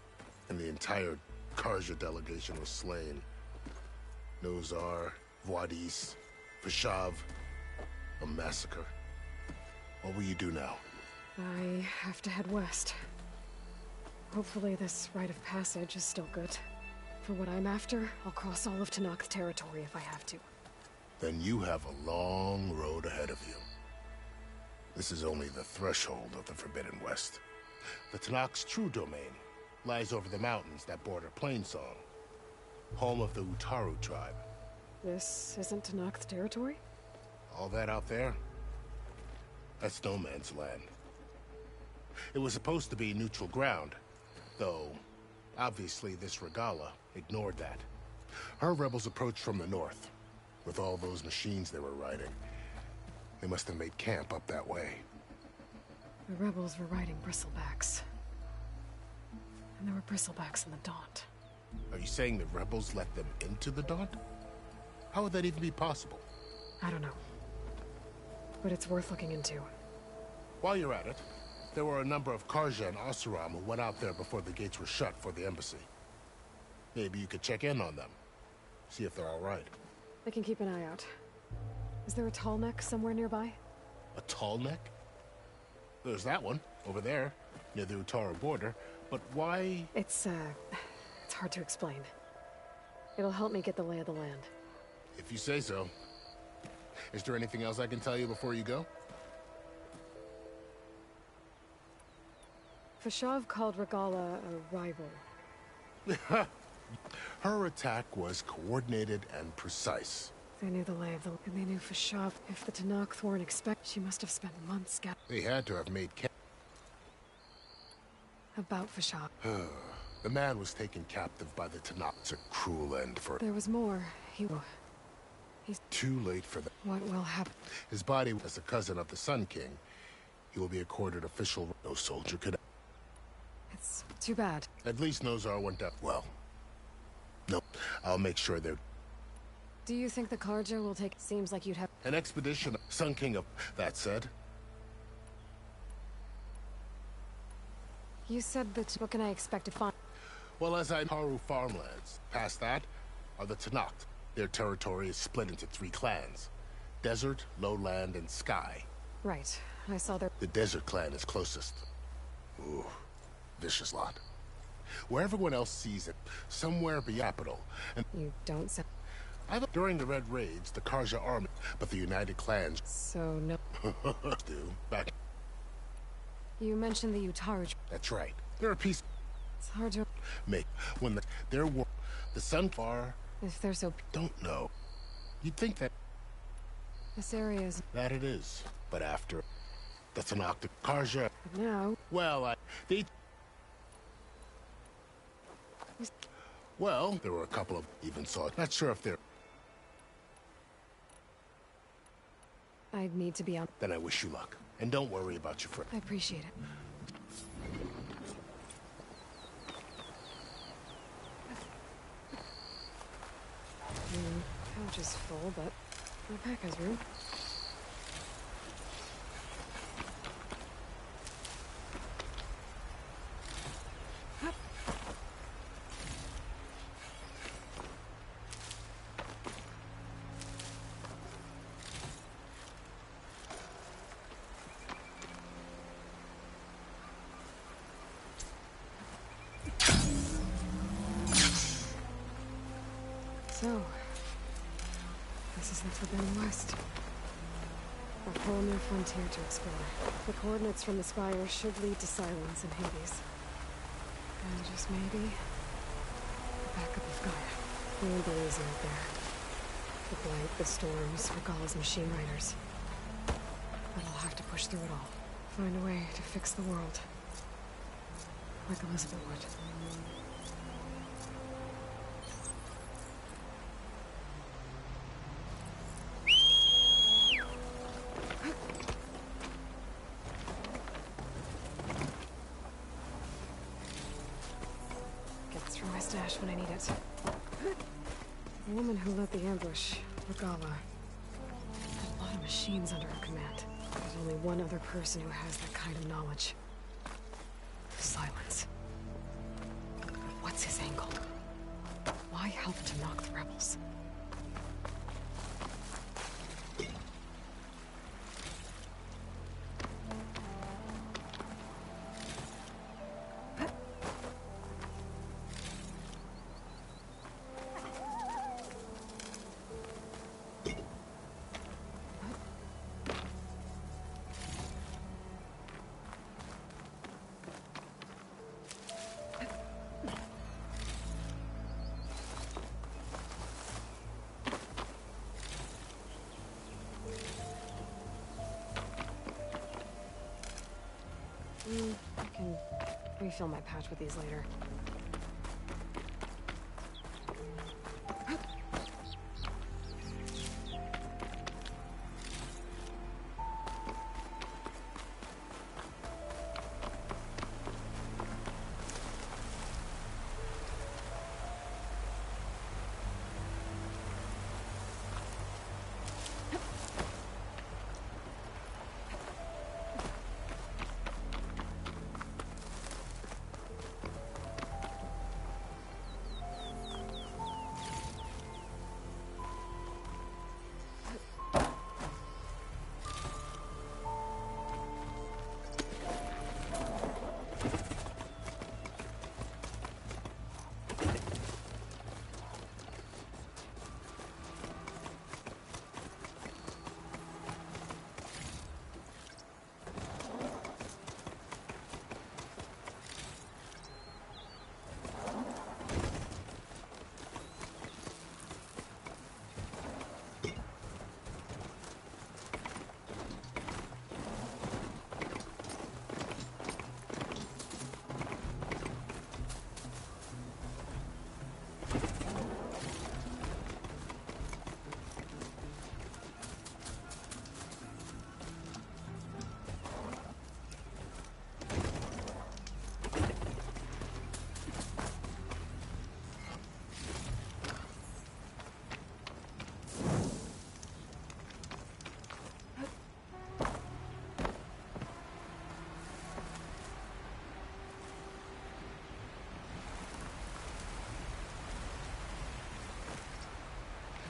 Speaker 11: And the entire Karja delegation was slain. Nozar, Voidis, Vashav. A massacre. What will you do now?
Speaker 3: I have to head west. Hopefully this rite of passage is still good. For what I'm after, I'll cross all of Tenakth territory if I have to.
Speaker 11: Then you have a long road ahead of you. This is only the threshold of the Forbidden West. The Tenakth's true domain lies over the mountains that border Plainsong, home of the Utaru tribe.
Speaker 3: This isn't Tenakth territory?
Speaker 11: All that out there? That's no man's land. It was supposed to be neutral ground, though obviously this Regala ignored that. Her rebels approached from the north, with all those machines they were riding. They must have made camp up that way.
Speaker 3: The rebels were riding bristlebacks. And there were bristlebacks in the Daunt.
Speaker 11: Are you saying the rebels let them into the Daunt? How would that even be possible?
Speaker 3: I don't know. But it's worth looking into.
Speaker 11: While you're at it, there were a number of Karja and Oseram who went out there before the gates were shut for the embassy. Maybe you could check in on them. See if they're all right.
Speaker 3: I can keep an eye out. Is there a tall neck somewhere nearby?
Speaker 11: A tall neck? There's that one, over there, near the Utaru border. But why?
Speaker 3: It's hard to explain. It'll help me get the lay of the land.
Speaker 11: If you say so. Is there anything else I can tell you before you go?
Speaker 3: Vashav called Regala a rival.
Speaker 11: Her attack was coordinated and precise.
Speaker 3: They knew the lay of the land, and they knew Vashav. If the Tenakth weren't she must have spent months
Speaker 11: They had to have made
Speaker 3: about Vashav.
Speaker 11: The man was taken captive by the Tenakth. It's a cruel end for...
Speaker 3: There was more. He's
Speaker 11: too late for that.
Speaker 3: What will happen?
Speaker 11: His body, as a cousin of the Sun King, he will be accorded official. No soldier could.
Speaker 3: It's too bad.
Speaker 11: At least Nozar went up well. No, I'll make sure they're.
Speaker 3: Do you think the Karja will take? Seems like you'd have
Speaker 11: An expedition, Sun King of. That said,
Speaker 3: you said that. What can I expect to find?
Speaker 11: well, as I Haru farmlands. Past that are the Tanakh. Their territory is split into 3 clans: Desert, Lowland, and Sky.
Speaker 3: Right. I saw their.
Speaker 11: The Desert clan is closest. Ooh, vicious lot. Where everyone else sees it, somewhere be capital. And
Speaker 3: you don't say.
Speaker 11: During the Red Raids, the Karja army, but the United Clans.
Speaker 3: So no.
Speaker 11: do back.
Speaker 3: You mentioned the Utarj.
Speaker 11: That's right. They're a piece.
Speaker 3: It's hard to
Speaker 11: make when their war, the Sunfar.
Speaker 3: If they're so.
Speaker 11: Don't know. You'd think that.
Speaker 3: This area is.
Speaker 11: That it is, but after the Tanakh, the Karja.
Speaker 3: Now.
Speaker 11: Well, they. Well, there were a couple of even saw it. Not sure if they're.
Speaker 3: I'd need to be out.
Speaker 11: Then I wish you luck. And don't worry about your friend.
Speaker 3: I appreciate it. Pouch is full, but my pack has room. So, this is the Forbidden West. A whole new frontier to explore. The coordinates from the Spire should lead to Silence and Hades. And just maybe, the backup of Gaia. It won't be easy out there. The blight, the storms, Regalla's machine riders. But I'll have to push through it all. Find a way to fix the world. Like Elizabeth would. When I need it. The woman who led the ambush, Regalla, had a lot of machines under her command. There's only one other person who has that kind of knowledge. Silence. But what's his angle? Why help to knock the rebels? I can refill my pouch with these later.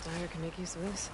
Speaker 3: Dyer can make use of this.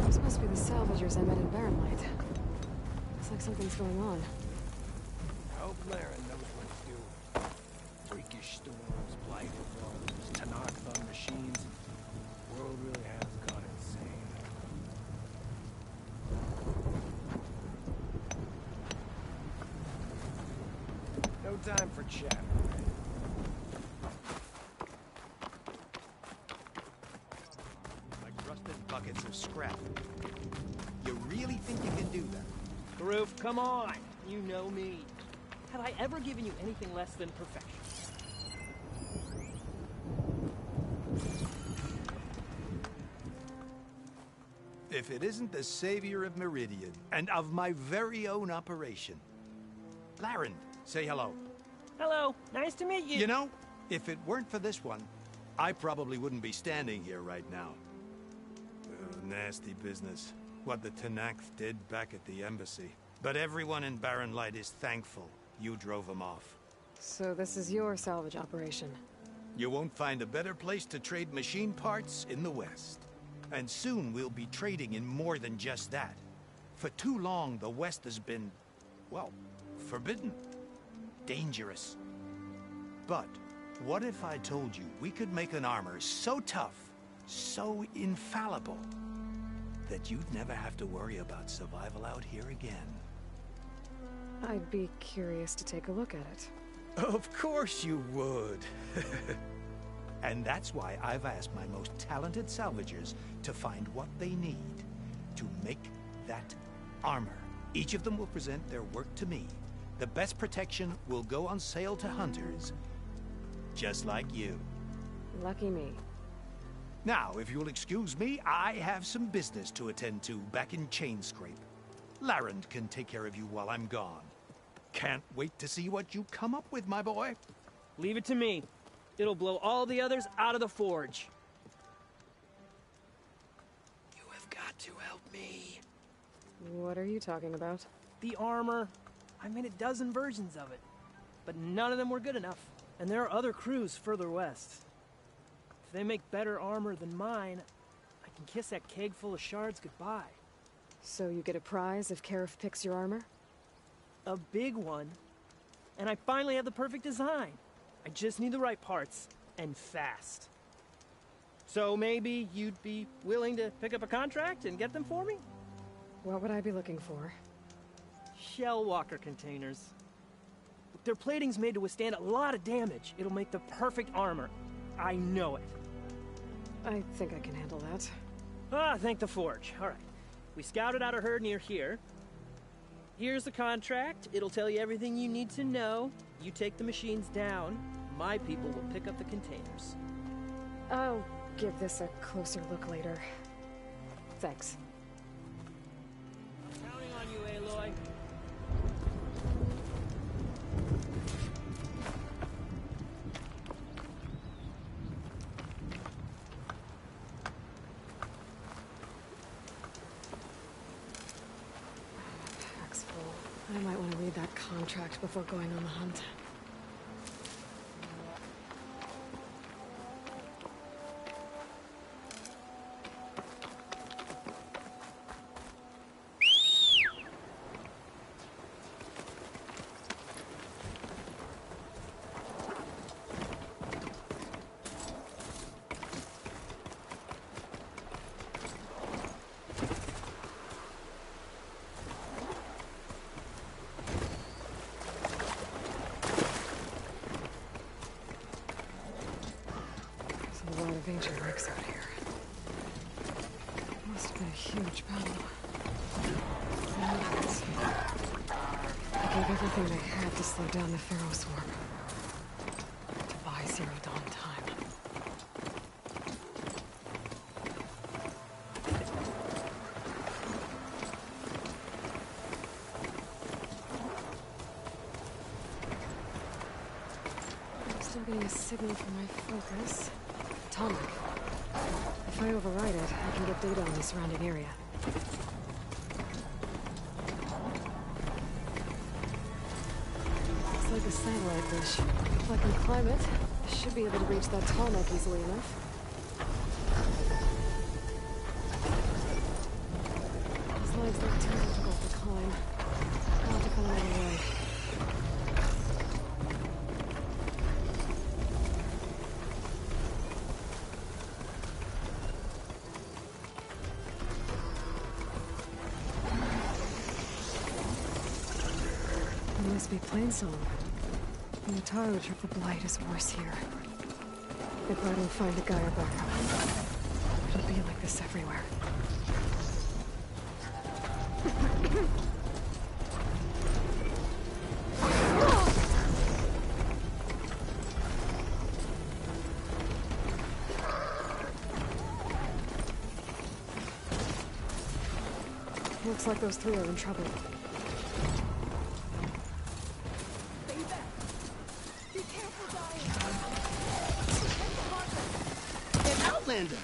Speaker 3: This must be the salvagers I met in Barrenlight. Looks like something's going on.
Speaker 10: I hope Laren knows what he's doing. Freakish storms, blighted waters, Tanakh on machines. The world really has gone insane. No time for chat.
Speaker 4: Buckets of scrap. You really think you can do that?
Speaker 2: Karoof, come on! You know me. Have I ever given you anything less than perfection?
Speaker 4: If it isn't the savior of Meridian, and of my very own operation. Laren, say hello.
Speaker 2: Hello, nice to meet you.
Speaker 4: You know, if it weren't for this one, I probably wouldn't be standing here right now. Nasty business. What the Tanakh did back at the embassy. But everyone in Barrenlight is thankful you drove them off.
Speaker 3: So this is your salvage operation?
Speaker 4: You won't find a better place to trade machine parts in the West. And soon we'll be trading in more than just that. For too long, the West has been, well, forbidden. Dangerous. But what if I told you we could make an armor so tough, so infallible, that you'd never have to worry about survival out here again?
Speaker 3: I'd be curious to take a look at it.
Speaker 4: Of course you would. And that's why I've asked my most talented salvagers to find what they need to make that armor. Each of them will present their work to me. The best protection will go on sale to hunters, just like you.
Speaker 3: Lucky me.
Speaker 4: Now, if you'll excuse me, I have some business to attend to back in Chainscrape. Laren can take care of you while I'm gone. Can't wait to see what you come up with, my boy.
Speaker 2: Leave it to me. It'll blow all the others out of the forge.
Speaker 4: You have got to help me.
Speaker 3: What are you talking about?
Speaker 2: The armor. I made a dozen versions of it, but none of them were good enough. And there are other crews further west. If they make better armor than mine, I can kiss that keg full of shards goodbye.
Speaker 3: So you get a prize if Karif picks your armor?
Speaker 2: A big one. And I finally have the perfect design. I just need the right parts, and fast. So maybe you'd be willing to pick up a contract and get them for me?
Speaker 3: What would I be looking for?
Speaker 2: Shell walker containers. Their plating's made to withstand a lot of damage. It'll make the perfect armor. I know it.
Speaker 3: I think I can handle that.
Speaker 2: Ah, thank the forge. All right. We scouted out a herd near here. Here's the contract. It'll tell you everything you need to know. You take the machines down. My people will pick up the containers.
Speaker 3: I'll give this a closer look later. Thanks.
Speaker 2: I'm counting on you, Aloy.
Speaker 3: Pack's full. I might want to read that contract before going on the hunt. Ancient wrecks out here. Must have been a huge battle. I gave everything they had to slow down the Pharaoh swarm. To buy Zero Dawn time. I'm still getting a signal from my focus. Atomic. If I override it, I can get data on the surrounding area. Looks like a satellite dish. If I can climb it, I should be able to reach that Atomic easily enough. These lines look too difficult to climb. I'll have to find another way. Must be Plainsong. The Ataru took the blight is worse here. If I don't find a Gaia backup, it'll be like this everywhere. Looks like those three are in trouble.
Speaker 5: Outlander!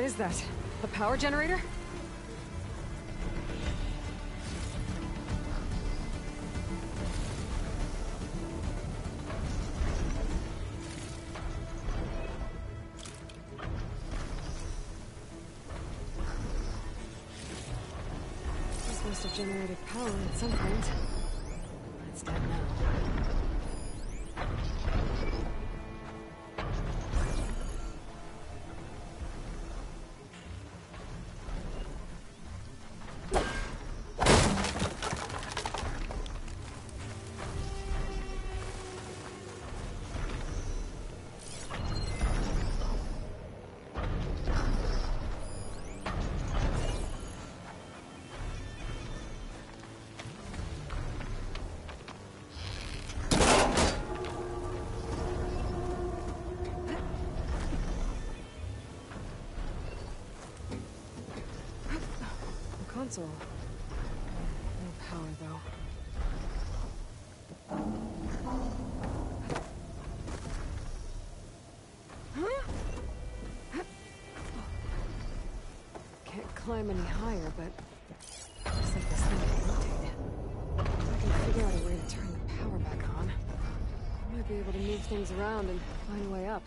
Speaker 3: is that? A power generator? This must have generated power at some point. It's dead now. Console. No power, though. Can't climb any higher, but looks like this thing can rotate. If I can figure out a way to turn the power back on, I might be able to move things around and find a way up.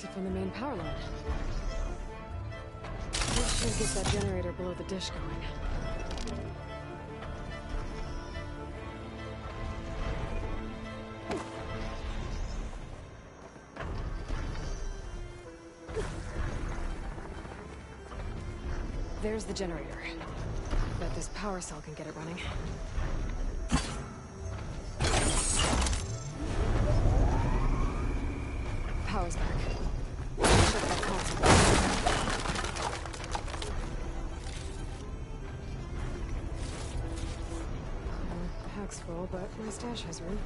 Speaker 3: it from the main power line. This should get that generator below the dish going. There's the generator. Bet this power cell can get it running. Power's back. Check that console. Pack's full, but my stash has room.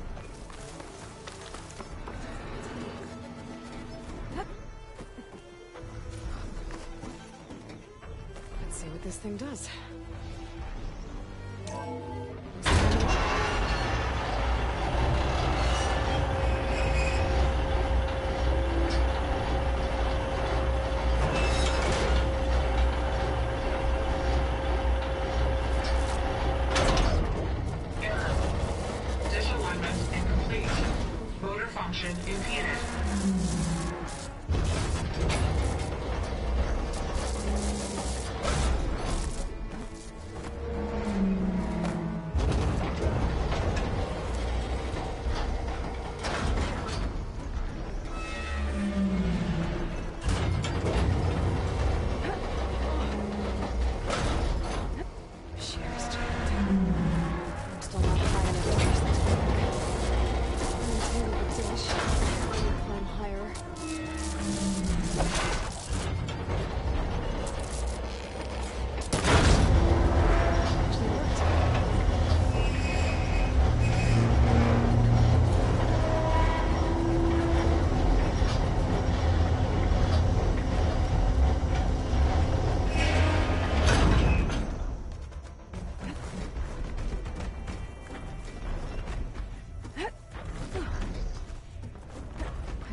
Speaker 3: Let's see what this thing does.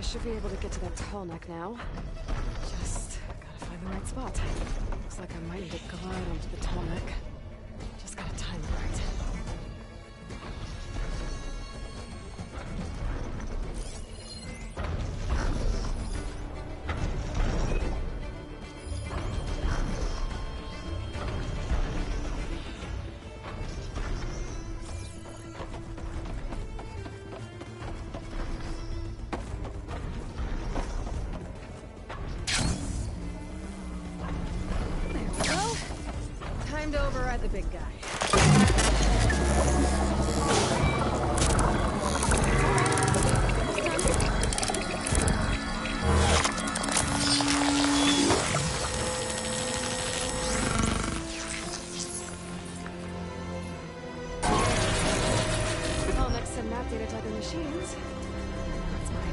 Speaker 3: Should be able to get to that tall neck now. Just gotta find the right spot. Looks like I might need to glide onto the tall neck. Just gotta time it right. Time to override the big guy. I'll next send map data to other machines. That's mine.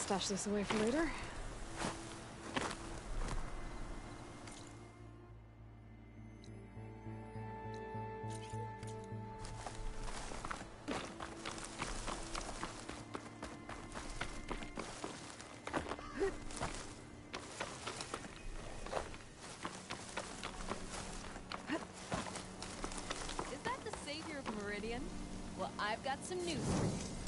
Speaker 3: Stash this away for later.
Speaker 6: Is that the savior of Meridian? Well, I've got some news for you.